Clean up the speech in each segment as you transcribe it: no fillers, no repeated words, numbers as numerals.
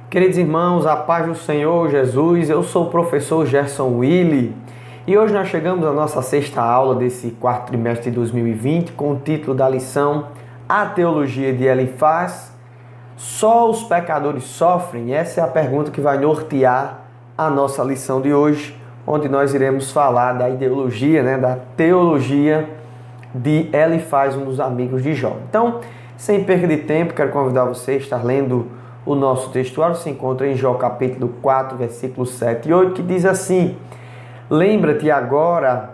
Queridos irmãos, a paz do Senhor Jesus, eu sou o professor Gerson Willi e hoje nós chegamos à nossa sexta aula desse quarto trimestre de 2020 com o título da lição A Teologia de Elifaz. Só os pecadores sofrem? Essa é a pergunta que vai nortear a nossa lição de hoje, onde nós iremos falar da ideologia, da teologia de Elifaz, um dos amigos de Jó. Então, sem perda de tempo, quero convidar você a estar lendo o nosso textuário, se encontra em Jó capítulo 4, versículos 7 e 8, que diz assim: Lembra-te agora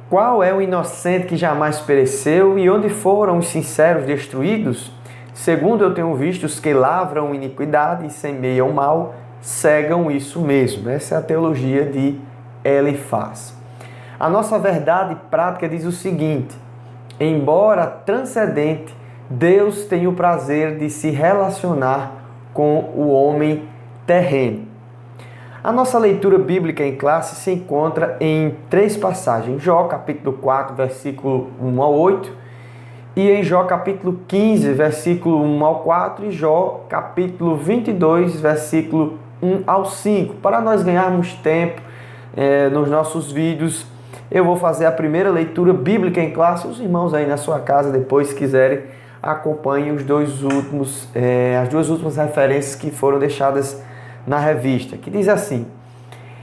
qual é o inocente que jamais pereceu e onde foram os sinceros destruídos? Segundo eu tenho visto, os que lavram iniquidade e semeiam mal, cegam isso mesmo. Essa é a teologia de Elifaz. A nossa verdade prática diz o seguinte: embora transcendente, Deus tem o prazer de se relacionar com o homem terreno. A nossa leitura bíblica em classe se encontra em três passagens: Jó capítulo 4, versículo 1 ao 8, e em Jó capítulo 15, versículo 1 ao 4, e Jó capítulo 22, versículo 1 ao 5. Para nós ganharmos tempo nos nossos vídeos, eu vou fazer a primeira leitura bíblica em classe. Os irmãos aí na sua casa, depois, se quiserem, acompanhem as duas últimas referências que foram deixadas na revista, que diz assim: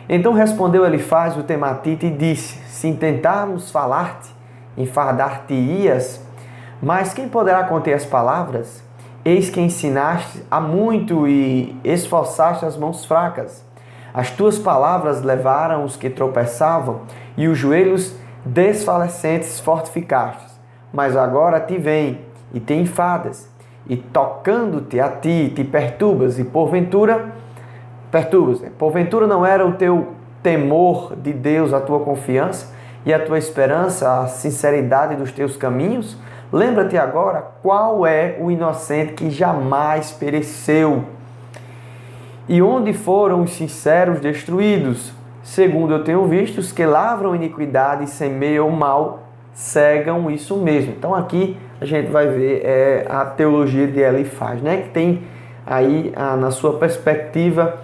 Então respondeu Elifaz o tematita e disse: Se intentarmos falar-te, enfardar-te-ias, mas quem poderá conter as palavras? Eis que ensinaste a muito e esforçaste as mãos fracas. As tuas palavras levaram os que tropeçavam e os joelhos desfalecentes fortificaste. Mas agora te vem e te enfadas, e tocando-te a ti, te perturbas, e porventura não era o teu temor de Deus, a tua confiança e a tua esperança, a sinceridade dos teus caminhos? Lembra-te agora qual é o inocente que jamais pereceu, e onde foram os sinceros destruídos? Segundo eu tenho visto, os que lavram iniquidade e semeiam mal, cegam isso mesmo. Então aqui a gente vai ver a teologia de Elifaz, que tem aí na sua perspectiva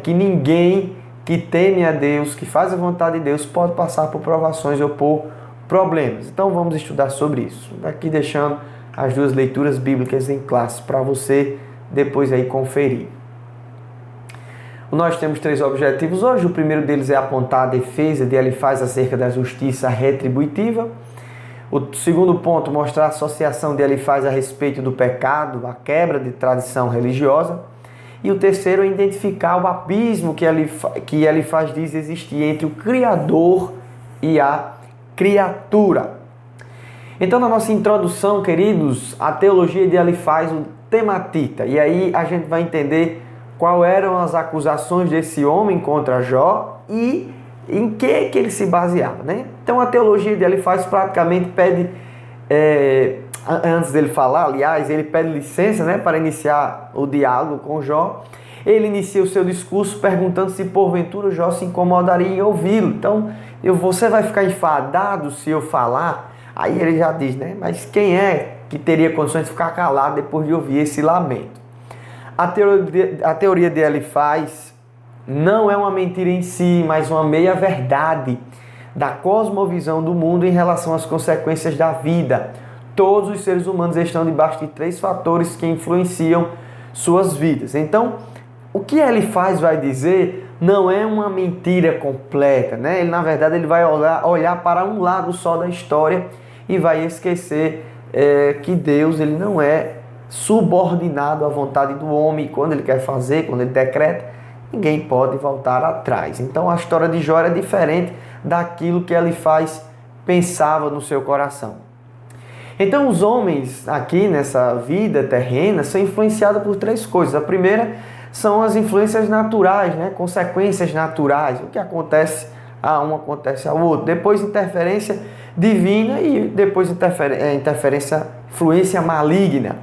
que ninguém que teme a Deus, que faz a vontade de Deus, pode passar por provações ou por problemas. Então vamos estudar sobre isso. Aqui deixando as duas leituras bíblicas em classe para você depois aí conferir. Nós temos três objetivos hoje. O primeiro deles é apontar a defesa de Elifaz acerca da justiça retributiva. O segundo ponto, mostrar a associação de Elifaz a respeito do pecado, a quebra de tradição religiosa. E o terceiro é identificar o abismo que Elifaz diz existir entre o Criador e a criatura. Então, na nossa introdução, queridos, a teologia de Elifaz, o tematita. E aí a gente vai entender quais eram as acusações desse homem contra Jó e em que ele se baseava, Então a teologia de Elifaz praticamente pede, antes dele falar, aliás, ele pede licença para iniciar o diálogo com Jó. Ele inicia o seu discurso perguntando se porventura Jó se incomodaria em ouvi-lo. Então, você vai ficar enfadado se eu falar? Aí ele já diz, mas quem é que teria condições de ficar calado depois de ouvir esse lamento? A teoria de Elifaz não é uma mentira em si, mas uma meia-verdade da cosmovisão do mundo em relação às consequências da vida. Todos os seres humanos estão debaixo de três fatores que influenciam suas vidas. Então, o que Elifaz vai dizer não é uma mentira completa, Ele, na verdade, ele vai olhar para um lado só da história e vai esquecer que Deus ele não é subordinado à vontade do homem. Quando ele quer fazer, quando ele decreta, ninguém pode voltar atrás. Então a história de Jó é diferente daquilo que Elifaz pensava no seu coração. Então os homens aqui nessa vida terrena são influenciados por três coisas. A primeira são as influências naturais, consequências naturais. O que acontece a um acontece ao outro. Depois interferência divina e depois influência maligna.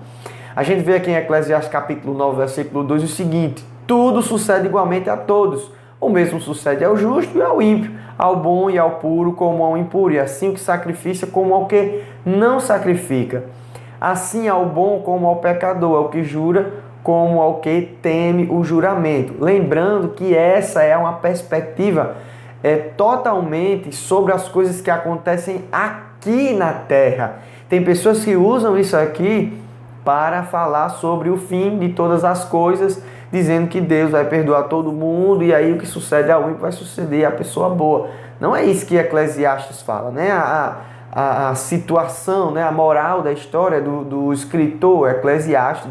A gente vê aqui em Eclesiastes capítulo 9, versículo 2 o seguinte: tudo sucede igualmente a todos. O mesmo sucede ao justo e ao ímpio, ao bom e ao puro como ao impuro, e assim o que sacrifica como ao que não sacrifica. Assim ao bom como ao pecador, ao que jura como ao que teme o juramento. Lembrando que essa é uma perspectiva totalmente sobre as coisas que acontecem aqui na terra. Tem pessoas que usam isso aqui para falar sobre o fim de todas as coisas, dizendo que Deus vai perdoar todo mundo e aí o que sucede ao ímpio vai suceder à pessoa boa. Não é isso que Eclesiastes fala, né? A situação, né? A moral da história do escritor Eclesiastes,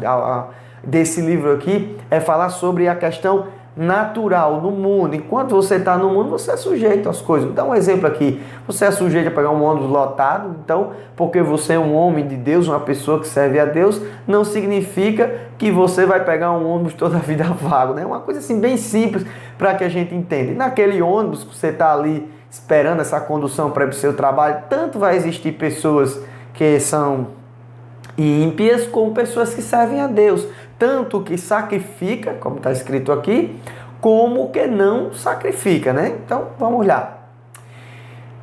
desse livro aqui, é falar sobre a questão natural no mundo. Enquanto você está no mundo, você é sujeito às coisas. Vou dar um exemplo aqui. Você é sujeito a pegar um ônibus lotado, então, porque você é um homem de Deus, uma pessoa que serve a Deus, não significa que você vai pegar um ônibus toda a vida vago, né? Uma coisa assim bem simples para que a gente entenda. E naquele ônibus que você está ali esperando essa condução para ir para o seu trabalho, tanto vai existir pessoas que são ímpias como pessoas que servem a Deus. Tanto que sacrifica, como está escrito aqui, como que não sacrifica, né? Então, vamos lá.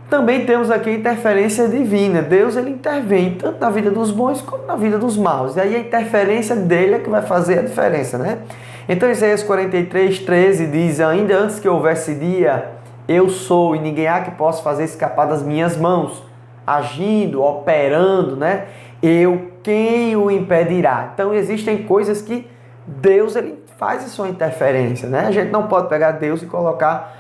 Também temos aqui a interferência divina. Deus, ele intervém tanto na vida dos bons como na vida dos maus. E aí a interferência dele é que vai fazer a diferença, né? Então, Isaías 43:13 diz: ainda antes que houvesse dia, eu sou, e ninguém há que possa fazer escapar das minhas mãos. Agindo, operando, né? Quem o impedirá? Então existem coisas que Deus ele faz a sua interferência, né? A gente não pode pegar Deus e colocar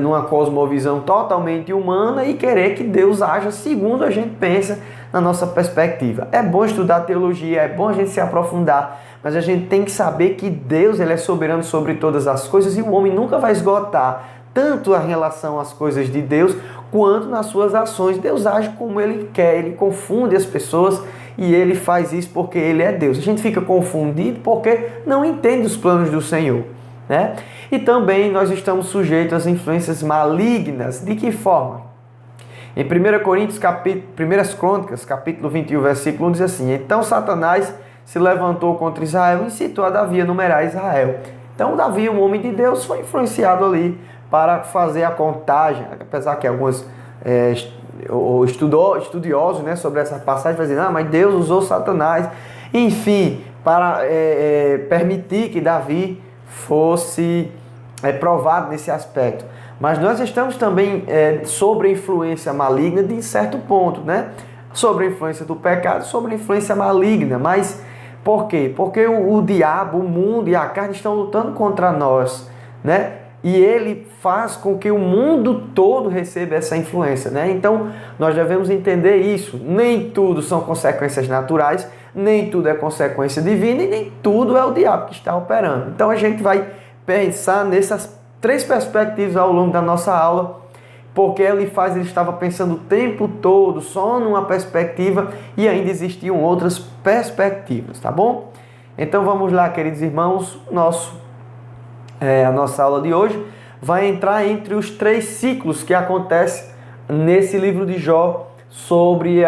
numa cosmovisão totalmente humana e querer que Deus haja segundo a gente pensa na nossa perspectiva. É bom estudar teologia, é bom a gente se aprofundar, mas a gente tem que saber que Deus ele é soberano sobre todas as coisas e o homem nunca vai esgotar tanto a relação às coisas de Deus quanto nas suas ações. Deus age como ele quer, ele confunde as pessoas e ele faz isso porque ele é Deus. A gente fica confundido porque não entende os planos do Senhor, né? E também nós estamos sujeitos às influências malignas. De que forma? Em 1 Crônicas, capítulo 21, versículo 1, diz assim: então Satanás se levantou contra Israel e incitou a Davi a numerar Israel. Então Davi, um homem de Deus, foi influenciado ali para fazer a contagem, apesar que alguns estudiosos, né, sobre essa passagem vai dizer, mas Deus usou Satanás, enfim, para permitir que Davi fosse provado nesse aspecto. Mas nós estamos também sobre a influência maligna de certo ponto, né? Sobre a influência do pecado, sobre a influência maligna. Mas por quê? Porque o diabo, o mundo e a carne estão lutando contra nós, né? E ele faz com que o mundo todo receba essa influência, né? Então, nós devemos entender isso. Nem tudo são consequências naturais, nem tudo é consequência divina e nem tudo é o diabo que está operando. Então, a gente vai pensar nessas três perspectivas ao longo da nossa aula, porque ele estava pensando o tempo todo só numa perspectiva e ainda existiam outras perspectivas, tá bom? Então, vamos lá, queridos irmãos, a nossa aula de hoje vai entrar entre os 3 ciclos que acontecem nesse livro de Jó sobre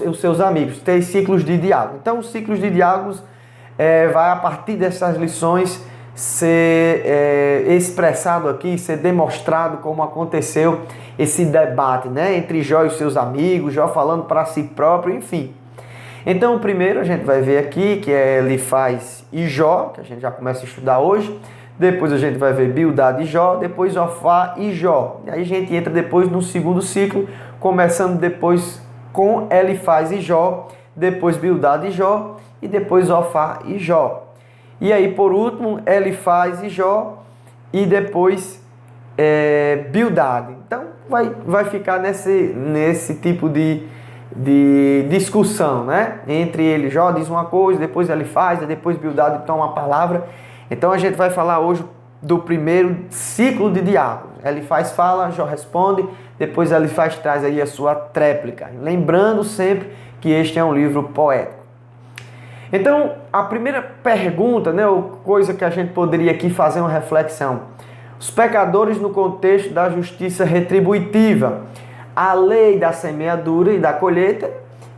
os seus amigos, 3 ciclos de diálogo. Então, os ciclos de diálogos vai a partir dessas lições ser expressado aqui, ser demonstrado como aconteceu esse debate, né, entre Jó e os seus amigos, Jó falando para si próprio, enfim. Então, o primeiro a gente vai ver aqui, que é Elifaz e Jó, que a gente já começa a estudar hoje. Depois a gente vai ver Bildad e Jó, depois Zofar e Jó. E aí a gente entra depois no segundo ciclo, começando depois com Elifaz e Jó, depois Bildad e Jó e depois Zofar e Jó. E aí por último Elifaz e Jó e depois Bildad. Então vai ficar nesse tipo de discussão, né? Entre ele, Jó diz uma coisa, depois Elifaz, depois Bildad toma uma palavra. Então a gente vai falar hoje do primeiro ciclo de diálogo. Elifaz fala, Jó responde, depois Elifaz traz aí a sua tréplica. Lembrando sempre que este é um livro poético. Então, a primeira pergunta, né, ou coisa que a gente poderia aqui fazer uma reflexão. Os pecadores no contexto da justiça retributiva. A lei da semeadura e da colheita.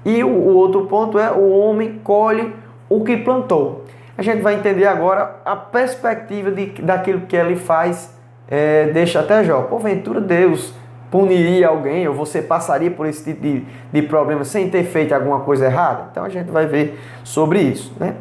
E o outro ponto é o homem colhe o que plantou. A gente vai entender agora a perspectiva daquilo que ele faz, deixa até Jó. Porventura Deus puniria alguém ou você passaria por esse tipo de problema sem ter feito alguma coisa errada? Então a gente vai ver sobre isso, né?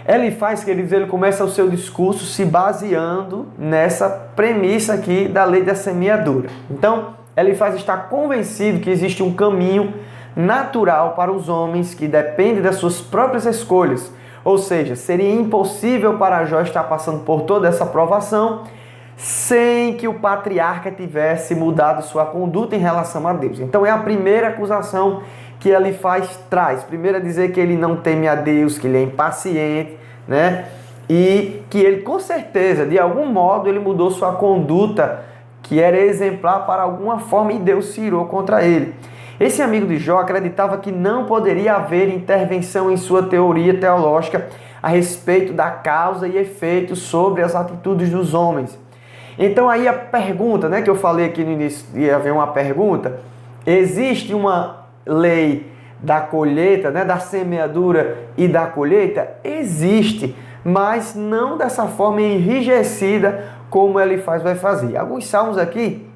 Elifaz, queridos, ele começa o seu discurso se baseando nessa premissa aqui da lei da semeadura. Então, Elifaz está convencido que existe um caminho natural para os homens que depende das suas próprias escolhas. Ou seja, seria impossível para Jó estar passando por toda essa provação sem que o patriarca tivesse mudado sua conduta em relação a Deus. Então é a primeira acusação que Elifaz traz. Primeiro é dizer que ele não teme a Deus, que ele é impaciente, né? E que ele, com certeza, de algum modo, ele mudou sua conduta, que era exemplar para alguma forma, e Deus se irou contra ele. Esse amigo de Jó acreditava que não poderia haver intervenção em sua teoria teológica a respeito da causa e efeito sobre as atitudes dos homens. Então aí a pergunta, né, que eu falei aqui no início, ia haver uma pergunta: existe uma lei da colheita, né, da semeadura e da colheita? Existe, mas não dessa forma enrijecida como Elifaz vai fazer. Alguns salmos aqui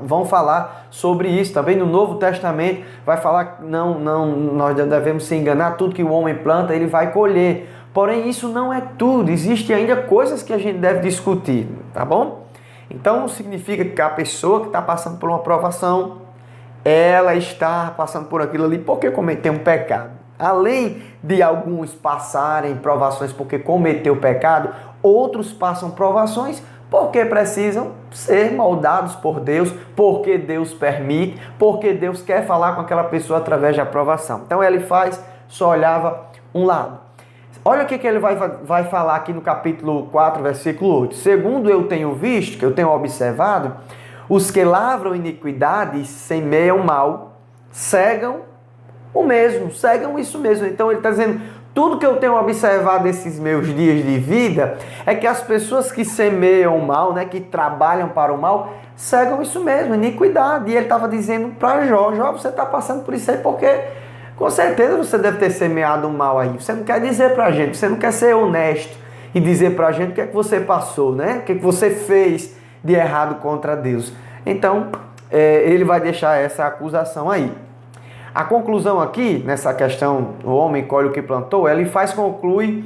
vão falar sobre isso também. No Novo Testamento vai falar que nós não devemos se enganar, tudo que o homem planta ele vai colher. Porém, isso não é tudo, existem ainda coisas que a gente deve discutir, tá bom? Então, significa que a pessoa que está passando por uma provação, ela está passando por aquilo ali porque cometeu um pecado. Além de alguns passarem provações porque cometeu pecado, outros passam provações porque precisam ser moldados por Deus, porque Deus permite, porque Deus quer falar com aquela pessoa através da aprovação. Então, Elifaz só olhava um lado. Olha o que ele vai falar aqui no capítulo 4, versículo 8. Segundo eu tenho visto, que eu tenho observado, os que lavram iniquidade e semeiam mal, cegam o mesmo, cegam isso mesmo. Então ele está dizendo, tudo que eu tenho observado nesses meus dias de vida é que as pessoas que semeiam o mal, né, que trabalham para o mal, cegam isso mesmo, iniquidade. E ele estava dizendo para Jó, você está passando por isso aí porque com certeza você deve ter semeado um mal aí. Você não quer dizer pra gente, você não quer ser honesto e dizer pra gente o que é que você passou, né? O que é que você fez de errado contra Deus. Então, ele vai deixar essa acusação aí. A conclusão aqui, nessa questão, o homem colhe o que plantou, conclui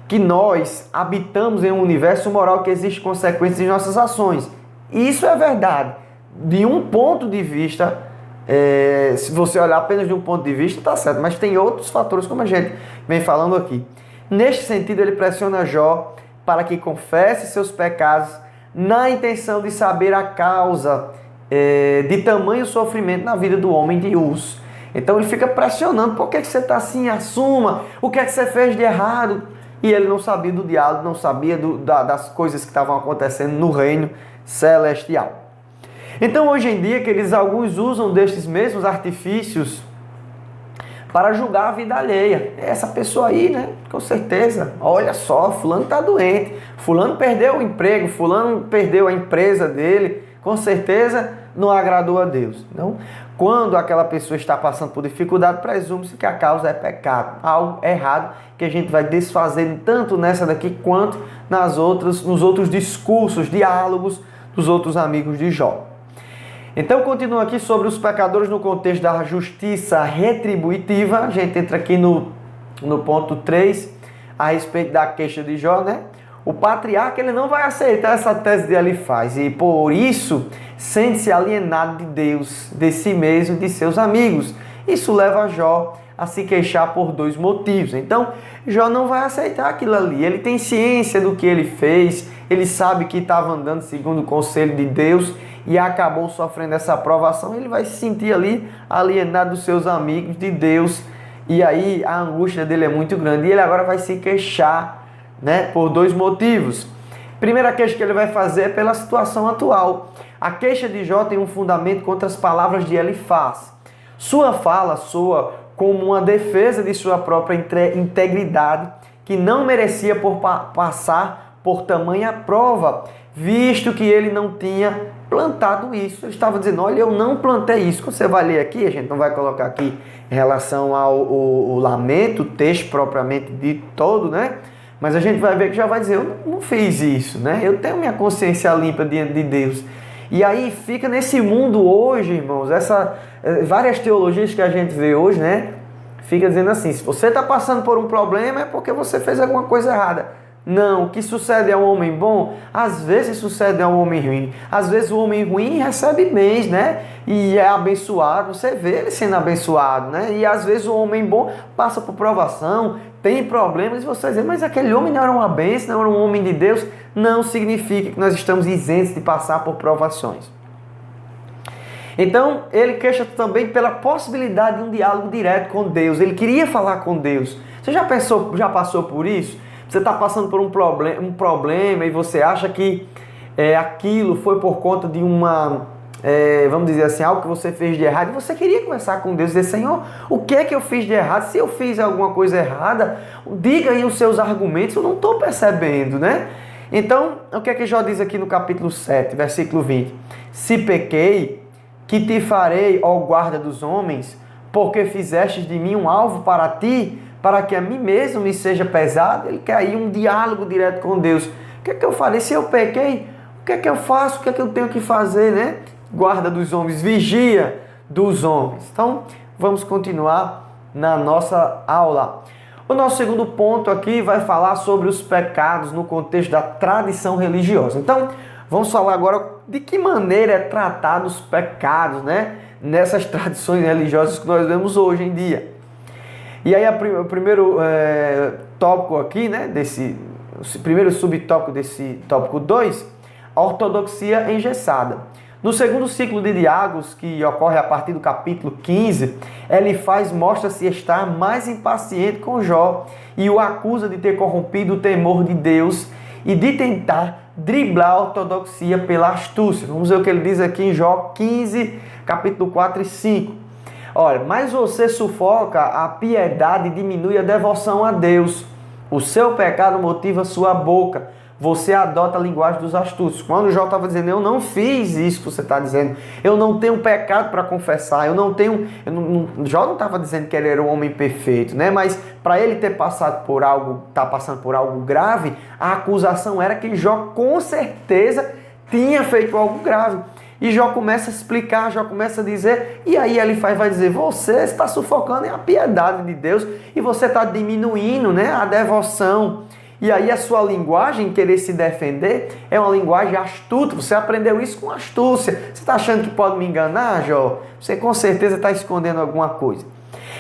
que nós habitamos em um universo moral que existe consequências de nossas ações. E isso é verdade. De um ponto de vista, se você olhar apenas de um ponto de vista, está certo, mas tem outros fatores, como a gente vem falando aqui. Neste sentido, ele pressiona Jó para que confesse seus pecados na intenção de saber a causa de tamanho sofrimento na vida do homem de Uz. Então ele fica pressionando, por que você está assim? Assuma, o que é que você fez de errado? E ele não sabia do diálogo, não sabia das coisas que estavam acontecendo no reino celestial. Então, hoje em dia, que alguns usam destes mesmos artifícios para julgar a vida alheia. Essa pessoa aí, né? Com certeza, olha só, fulano está doente, fulano perdeu o emprego, fulano perdeu a empresa dele, com certeza não agradou a Deus. Então, quando aquela pessoa está passando por dificuldade, presume-se que a causa é pecado, algo errado que a gente vai desfazendo tanto nessa daqui quanto nos outros discursos, diálogos dos outros amigos de Jó. Então, continua aqui sobre os pecadores no contexto da justiça retributiva. A gente entra aqui no ponto 3, a respeito da queixa de Jó, né? O patriarca ele não vai aceitar essa tese de Elifaz e, por isso, sente-se alienado de Deus, de si mesmo e de seus amigos. Isso leva Jó a se queixar por dois motivos. Então, Jó não vai aceitar aquilo ali. Ele tem ciência do que ele fez, ele sabe que estava andando segundo o conselho de Deus e acabou sofrendo essa aprovação. Ele vai se sentir ali alienado dos seus amigos, de Deus, e aí a angústia dele é muito grande. E ele agora vai se queixar, né, por dois motivos. Primeira queixa que ele vai fazer é pela situação atual. A queixa de Jó tem um fundamento contra as palavras de Elifaz. Sua fala soa como uma defesa de sua própria integridade, que não merecia passar por tamanha prova, visto que ele não tinha plantado isso. Ele estava dizendo, olha, eu não plantei isso. Você vai ler aqui, a gente não vai colocar aqui em relação ao lamento, o texto propriamente dito todo, né? Mas a gente vai ver que já vai dizer, eu não fiz isso, né? Eu tenho minha consciência limpa diante de Deus. E aí fica nesse mundo hoje, irmãos, várias teologias que a gente vê hoje, né? fica dizendo assim, se você está passando por um problema é porque você fez alguma coisa errada. Não, o que sucede ao homem bom, às vezes sucede ao homem ruim. Às vezes o homem ruim recebe bens, né? E é abençoado, você vê ele sendo abençoado, né? E às vezes o homem bom passa por provação, tem problemas, e você diz, mas aquele homem não era uma bênção, não era um homem de Deus. Não significa que nós estamos isentos de passar por provações. Então, ele queixa também pela possibilidade de um diálogo direto com Deus. Ele queria falar com Deus. Você já passou por isso? Você está passando por um problema e você acha que aquilo foi por conta de vamos dizer assim, algo que você fez de errado. E você queria conversar com Deus e dizer, Senhor, o que é que eu fiz de errado? Se eu fiz alguma coisa errada, diga aí os seus argumentos, eu não estou percebendo, né? Então, o que é que Jó diz aqui no capítulo 7, versículo 20? Se pequei, que te farei, ó guarda dos homens, porque fizestes de mim um alvo para ti, para que a mim mesmo me seja pesado. Ele quer aí um diálogo direto com Deus. O que é que eu falei? Se eu pequei, o que é que eu faço? O que é que eu tenho que fazer, né? Guarda dos homens, vigia dos homens. Então, vamos continuar na nossa aula. O nosso segundo ponto aqui vai falar sobre os pecados no contexto da tradição religiosa. Então, vamos falar agora de que maneira é tratado os pecados, né? Nessas tradições religiosas que nós vemos hoje em dia. E aí o primeiro tópico aqui, né, o primeiro subtópico desse tópico 2, a ortodoxia engessada. No segundo ciclo de diálogos, que ocorre a partir do capítulo 15, Elifaz mostra-se estar mais impaciente com Jó e o acusa de ter corrompido o temor de Deus e de tentar driblar a ortodoxia pela astúcia. Vamos ver o que ele diz aqui em Jó 15, capítulo 4 e 5. Olha, mas você sufoca a piedade e diminui a devoção a Deus. O seu pecado motiva sua boca. Você adota a linguagem dos astutos. Quando Jó estava dizendo, eu não fiz isso que você está dizendo. Eu não tenho pecado para confessar. Jó não estava dizendo que ele era um homem perfeito, né? Mas para ele ter passado por algo, passando por algo grave, a acusação era que Jó com certeza tinha feito algo grave. E Jó começa a explicar, Jó começa a dizer, e aí Elifaz vai dizer, você está sufocando a piedade de Deus e você está diminuindo, né, a devoção. E aí a sua linguagem, querer se defender, é uma linguagem astuta. Você aprendeu isso com astúcia. Você está achando que pode me enganar, Jó? Você com certeza está escondendo alguma coisa.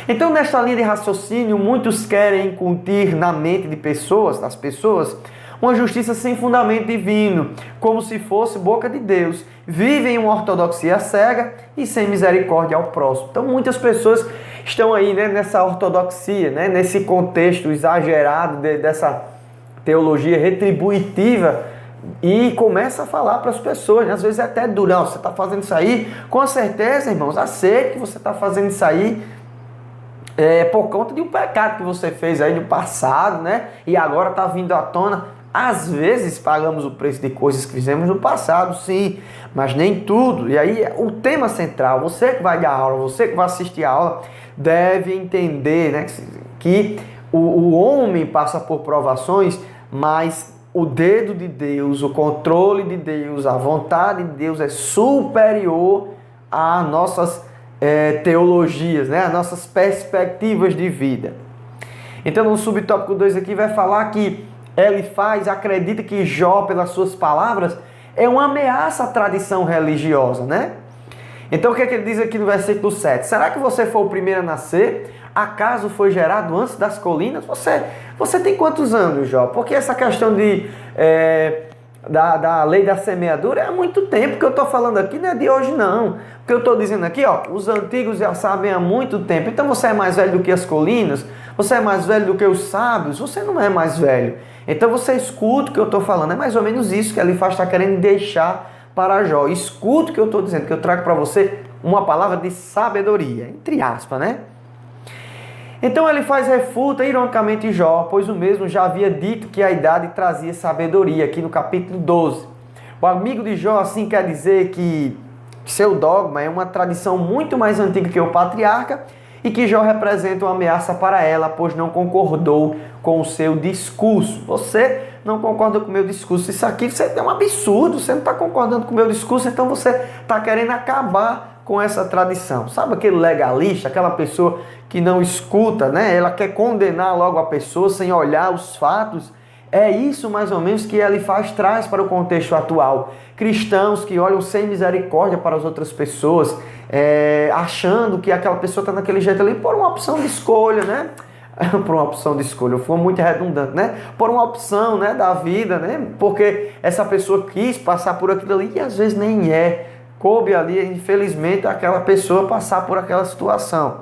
Então, nesta linha de raciocínio, muitos querem incutir na mente das pessoas, uma justiça sem fundamento divino, como se fosse boca de Deus. Vivem uma ortodoxia cega e sem misericórdia ao próximo. Então, muitas pessoas estão aí, né, nessa ortodoxia, né, nesse contexto exagerado dessa teologia retributiva e começa a falar para as pessoas, né? Às vezes é até durão, você está fazendo isso aí, com certeza, irmãos, aceite que você está fazendo isso aí por conta de um pecado que você fez aí no passado, né? E agora está vindo à tona. Às vezes pagamos o preço de coisas que fizemos no passado, sim, mas nem tudo. E aí o tema central, você que vai dar aula, você que vai assistir a aula, deve entender, né, que o homem passa por provações, mas o dedo de Deus, o controle de Deus, a vontade de Deus é superior às nossas teologias, né, às nossas perspectivas de vida. Então no subtópico 2 aqui vai falar que Elifaz acredita que Jó, pelas suas palavras, é uma ameaça à tradição religiosa, né? Então o que é que ele diz aqui no versículo 7? Será que você foi o primeiro a nascer? Acaso foi gerado antes das colinas? Você tem quantos anos, Jó? Porque essa questão da lei da semeadura é há muito tempo que eu estou falando aqui, não é de hoje não. O que eu estou dizendo aqui, ó, os antigos já sabem há muito tempo. Então você é mais velho do que as colinas? Você é mais velho do que os sábios? Você não é mais velho. Então você escuta o que eu estou falando. É mais ou menos isso que Elifaz está querendo deixar para Jó. Escuta o que eu estou dizendo, que eu trago para você uma palavra de sabedoria, entre aspas, né? Então Elifaz refuta ironicamente Jó, pois o mesmo já havia dito que a idade trazia sabedoria, aqui no capítulo 12. O amigo de Jó assim quer dizer que seu dogma é uma tradição muito mais antiga que o patriarca e que Jó representa uma ameaça para ela, pois não concordou com o seu discurso. Você não concorda com o meu discurso. Isso aqui é um absurdo, você não está concordando com o meu discurso, então você está querendo acabar com essa tradição. Sabe aquele legalista, aquela pessoa que não escuta, né? Ela quer condenar logo a pessoa sem olhar os fatos. É isso mais ou menos que Elifaz traz para o contexto atual. Cristãos que olham sem misericórdia para as outras pessoas, achando que aquela pessoa está daquele jeito ali por uma opção de escolha, né? Por uma opção de escolha, foi muito redundante, né? Por uma opção, né, da vida, né? Porque essa pessoa quis passar por aquilo ali e às vezes nem é. Coube ali, infelizmente, aquela pessoa passar por aquela situação.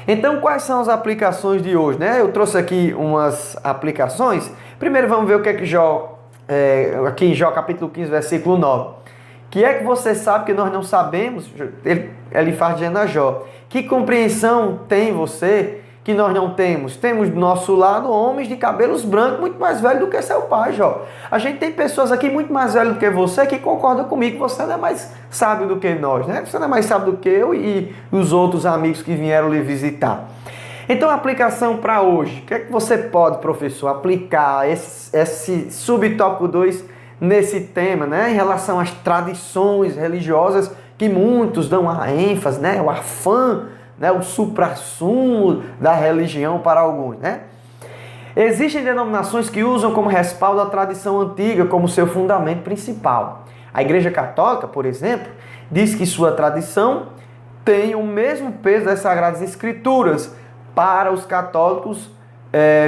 Então, quais são as aplicações de hoje, né? Eu trouxe aqui umas aplicações. Primeiro, vamos ver o que é que Jó, aqui em Jó, capítulo 15, versículo 9. Que é que você sabe que nós não sabemos? Ele faz dizendo a Jó. Que compreensão tem você que nós não temos? Temos do nosso lado homens de cabelos brancos muito mais velhos do que seu pai, Jó. A gente tem pessoas aqui muito mais velhas do que você que concordam comigo que você não é mais sábio do que nós, né? Você não é mais sábio do que eu e os outros amigos que vieram lhe visitar. Então, a aplicação para hoje. O que é que você pode, professor, aplicar esse subtópico 2 nesse tema, né? Em relação às tradições religiosas que muitos dão a ênfase, né? O afã, né? O suprassumo da religião para alguns, né? Existem denominações que usam como respaldo a tradição antiga como seu fundamento principal. A Igreja Católica, por exemplo, diz que sua tradição tem o mesmo peso das Sagradas Escrituras. Para os católicos,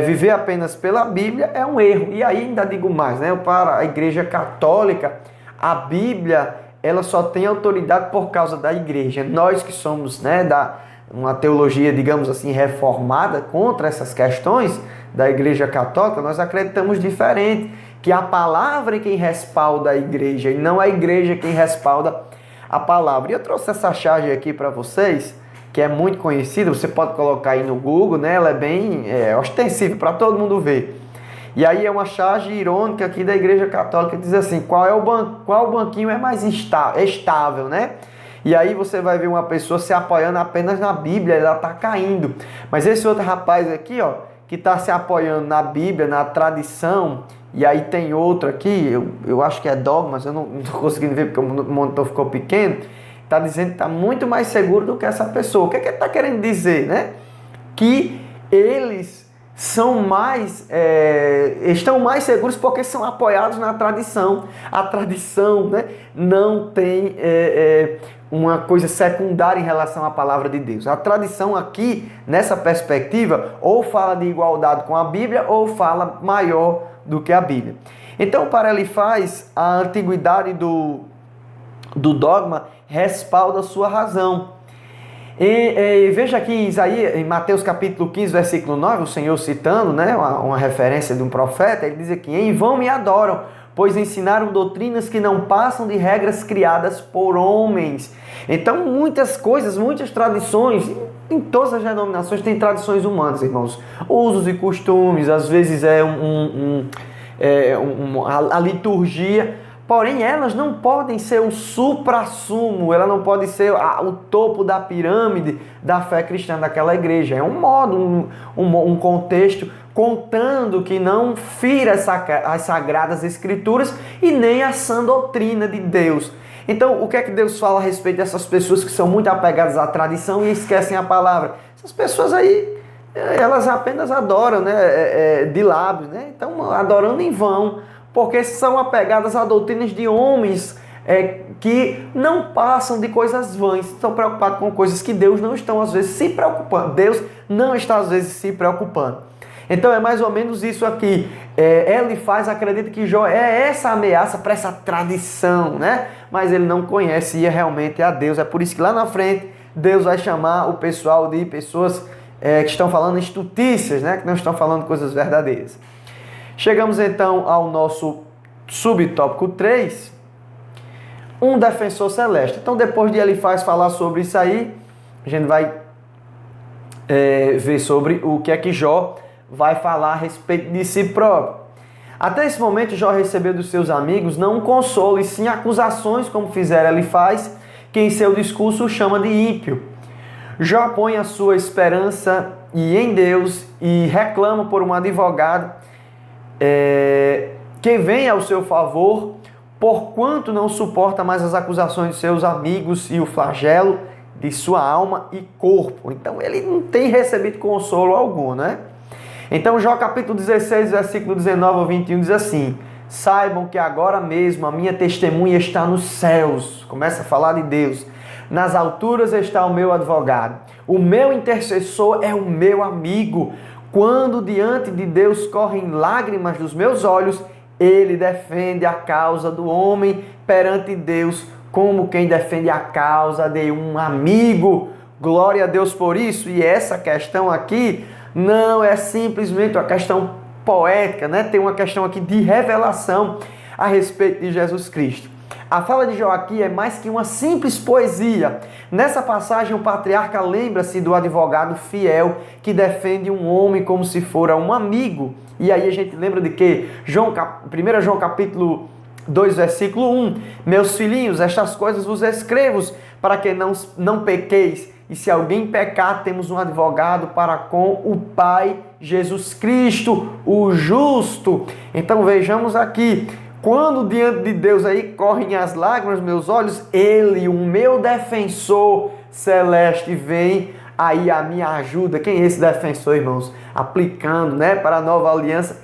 viver apenas pela Bíblia é um erro. E aí ainda digo mais, né? Para a Igreja Católica, a Bíblia ela só tem autoridade por causa da Igreja. Nós que somos, né, uma teologia, digamos assim, reformada contra essas questões da Igreja Católica, nós acreditamos diferente, que a palavra é quem respalda a Igreja e não a Igreja quem respalda a palavra. E eu trouxe essa charge aqui para vocês, que é muito conhecida, você pode colocar aí no Google, né? Ela é bem ostensiva para todo mundo ver. E aí é uma charge irônica aqui da Igreja Católica, que diz assim, qual banquinho é mais estável, né? E aí você vai ver uma pessoa se apoiando apenas na Bíblia, ela está caindo. Mas esse outro rapaz aqui, ó, que está se apoiando na Bíblia, na tradição, e aí tem outro aqui, eu acho que é Dogmas, eu não estou conseguindo ver porque o monitor ficou pequeno, está dizendo que está muito mais seguro do que essa pessoa. O que é que ele está querendo dizer, né? Que eles são estão mais seguros porque são apoiados na tradição. A tradição, né, não tem uma coisa secundária em relação à palavra de Deus. A tradição aqui, nessa perspectiva, ou fala de igualdade com a Bíblia ou fala maior do que a Bíblia. Então, para Elifaz, a antiguidade do dogma respalda a sua razão. E veja aqui em Mateus capítulo 15, versículo 9, o Senhor citando, né, uma referência de um profeta, ele diz aqui, em vão me adoram, pois ensinaram doutrinas que não passam de regras criadas por homens. Então, muitas coisas, muitas tradições, em todas as denominações tem tradições humanas, irmãos. Usos e costumes, às vezes a liturgia, porém elas não podem ser o suprassumo, ela não pode ser o topo da pirâmide da fé cristã daquela igreja. É um modo, um contexto, contando que não fira as sagradas escrituras e nem a sã doutrina de Deus. Então, o que é que Deus fala a respeito dessas pessoas que são muito apegadas à tradição e esquecem a palavra? Essas pessoas aí, elas apenas adoram, né, de lábios, né? Então, adorando em vão, porque são apegadas a doutrinas de homens que não passam de coisas vãs, estão preocupados com coisas que Deus não está, às vezes, se preocupando. Deus não está, às vezes, se preocupando. Então, é mais ou menos isso aqui. Elifaz acredita que Jó é essa ameaça para essa tradição, né? Mas ele não conhecia realmente a Deus. É por isso que lá na frente, Deus vai chamar o pessoal de pessoas que estão falando estutícias, né? Que não estão falando coisas verdadeiras. Chegamos então ao nosso subtópico 3, um defensor celeste. Então, depois de Elifaz falar sobre isso aí, a gente vai ver sobre o que é que Jó vai falar a respeito de si próprio. Até esse momento, Jó recebeu dos seus amigos não um consolo, e sim acusações, como fizeram Elifaz, que em seu discurso o chama de ímpio. Jó põe a sua esperança em Deus e reclama por um advogado que venha ao seu favor porquanto não suporta mais as acusações de seus amigos e o flagelo de sua alma e corpo. Então ele não tem recebido consolo algum, né? Então Jó capítulo 16, versículo 19 ao 21 diz assim: saibam que agora mesmo a minha testemunha está nos céus. Começa a falar de Deus. Nas alturas está o meu advogado. O meu intercessor é o meu amigo. Quando diante de Deus correm lágrimas dos meus olhos, ele defende a causa do homem perante Deus, como quem defende a causa de um amigo. Glória a Deus por isso. E essa questão aqui não é simplesmente uma questão poética, né? Tem uma questão aqui de revelação a respeito de Jesus Cristo. A fala de Jó aqui é mais que uma simples poesia. Nessa passagem, o patriarca lembra-se do advogado fiel que defende um homem como se fora um amigo. E aí a gente lembra de que 1 João capítulo 2, versículo 1. Meus filhinhos, estas coisas vos escrevo para que não pequeis. E se alguém pecar, temos um advogado para com o Pai, Jesus Cristo, o justo. Então vejamos aqui. Quando diante de Deus aí correm as lágrimas dos meus olhos, Ele, o meu defensor celeste, vem aí a minha ajuda. Quem é esse defensor, irmãos? Aplicando, né, para a nova aliança,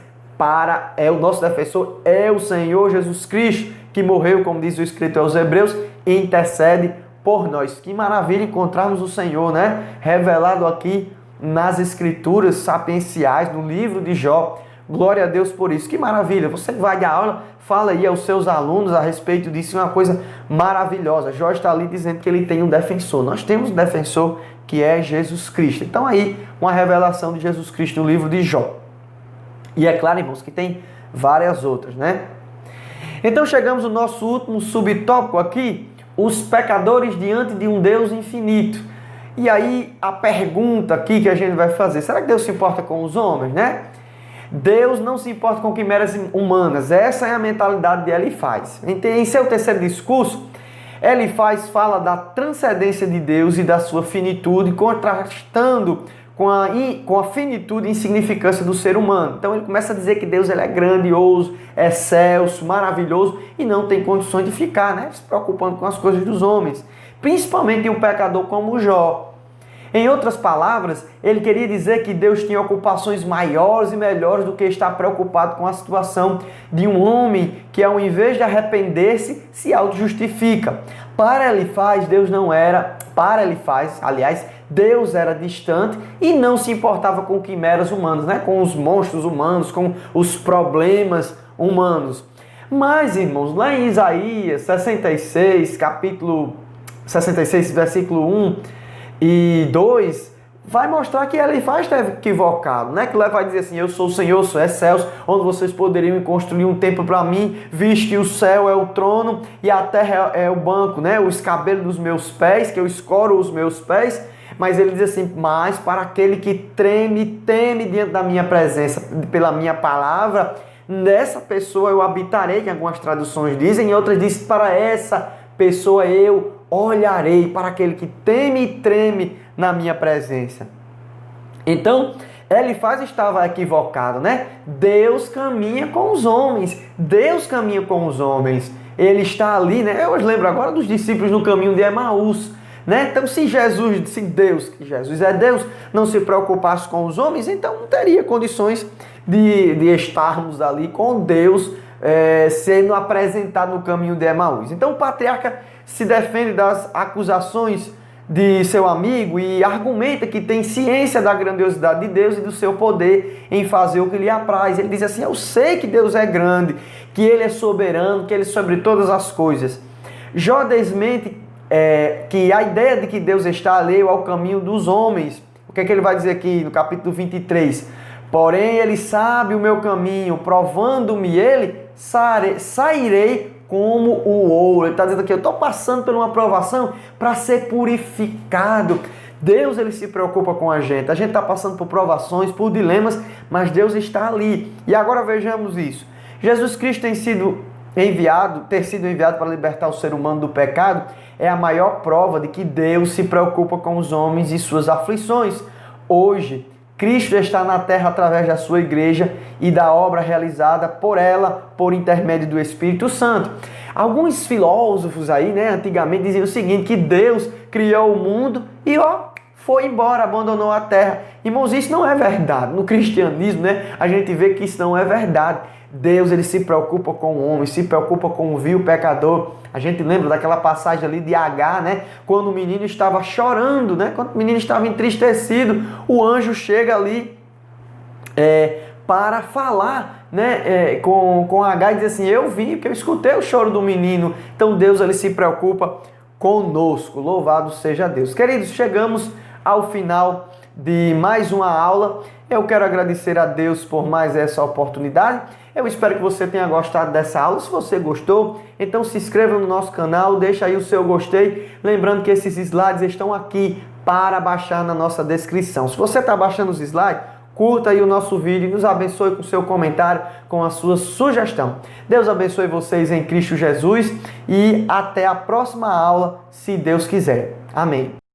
o nosso defensor é o Senhor Jesus Cristo, que morreu, como diz o escrito aos Hebreus, e intercede por nós. Que maravilha encontrarmos o Senhor, né, revelado aqui nas escrituras sapienciais, no livro de Jó. Glória a Deus por isso. Que maravilha. Você vai dar aula, fala aí aos seus alunos a respeito disso. É uma coisa maravilhosa. Jó está ali dizendo que ele tem um defensor. Nós temos um defensor que é Jesus Cristo. Então aí, uma revelação de Jesus Cristo no livro de Jó. E é claro, irmãos, que tem várias outras, né? Então chegamos ao nosso último subtópico aqui. Os pecadores diante de um Deus infinito. E aí a pergunta aqui que a gente vai fazer. Será que Deus se importa com os homens, né? Deus não se importa com quimeras humanas. Essa é a mentalidade de Elifaz. Em seu terceiro discurso, Elifaz fala da transcendência de Deus e da sua finitude, contrastando com a finitude e insignificância do ser humano. Então ele começa a dizer que Deus ele é grandioso, excelso, maravilhoso e não tem condições de ficar, né, se preocupando com as coisas dos homens. Principalmente um pecador como Jó. Em outras palavras, ele queria dizer que Deus tinha ocupações maiores e melhores do que estar preocupado com a situação de um homem que, ao invés de arrepender-se, se auto-justifica. Para Elifaz, Deus era distante e não se importava com quimeras humanas, né? Com os monstros humanos, com os problemas humanos. Mas, irmãos, lá em Isaías 66, capítulo 66, versículo 1 e 2, vai mostrar que Elifaz esteve equivocado, né? Que ele vai dizer assim: eu sou o Senhor, sou excelso, onde vocês poderiam construir um templo para mim, visto que o céu é o trono e a terra é o banco, né? O escabelo dos meus pés, que eu escoro os meus pés. Mas ele diz assim: mas para aquele que teme diante da minha presença, pela minha palavra, nessa pessoa eu habitarei, que algumas traduções dizem, e outras dizem: para essa pessoa eu olharei, para aquele que teme e treme na minha presença. Então, Elifaz estava equivocado, né? Deus caminha com os homens. Deus caminha com os homens. Ele está ali, né? Eu lembro agora dos discípulos no caminho de Emaús, né? Então, se Deus, que Jesus é Deus, não se preocupasse com os homens, então não teria condições de estarmos ali com Deus, sendo apresentado no caminho de Emaús. Então, o patriarca se defende das acusações de seu amigo e argumenta que tem ciência da grandiosidade de Deus e do seu poder em fazer o que lhe apraz. Ele diz assim: eu sei que Deus é grande, que Ele é soberano, que Ele é sobre todas as coisas. Jó desmente que a ideia de que Deus está alheio ao caminho dos homens. O que é que ele vai dizer aqui no capítulo 23? Porém, Ele sabe o meu caminho, provando-me Ele, sairei como o ouro. Ele está dizendo aqui: eu estou passando por uma provação para ser purificado. Deus, Ele se preocupa com a gente está passando por provações, por dilemas, mas Deus está ali. E agora vejamos isso. Jesus Cristo ter sido enviado para libertar o ser humano do pecado é a maior prova de que Deus se preocupa com os homens e suas aflições. Hoje, Cristo está na terra através da sua igreja e da obra realizada por ela, por intermédio do Espírito Santo. Alguns filósofos aí, né, antigamente diziam o seguinte, que Deus criou o mundo e foi embora, abandonou a terra. Irmãos, isso não é verdade. No cristianismo, né, a gente vê que isso não é verdade. Deus, ele se preocupa com o homem, se preocupa com o vil pecador. A gente lembra daquela passagem ali de Agar, né? Quando o menino estava chorando, né? Quando o menino estava entristecido, o anjo chega ali para falar, né, com Agar e diz assim, eu vim porque eu escutei o choro do menino. Então Deus, ele se preocupa conosco. Louvado seja Deus. Queridos, chegamos ao final de mais uma aula. Eu quero agradecer a Deus por mais essa oportunidade. Eu espero que você tenha gostado dessa aula. Se você gostou, então se inscreva no nosso canal, deixa aí o seu gostei. Lembrando que esses slides estão aqui para baixar na nossa descrição. Se você está baixando os slides, curta aí o nosso vídeo e nos abençoe com o seu comentário, com a sua sugestão. Deus abençoe vocês em Cristo Jesus e até a próxima aula, se Deus quiser. Amém.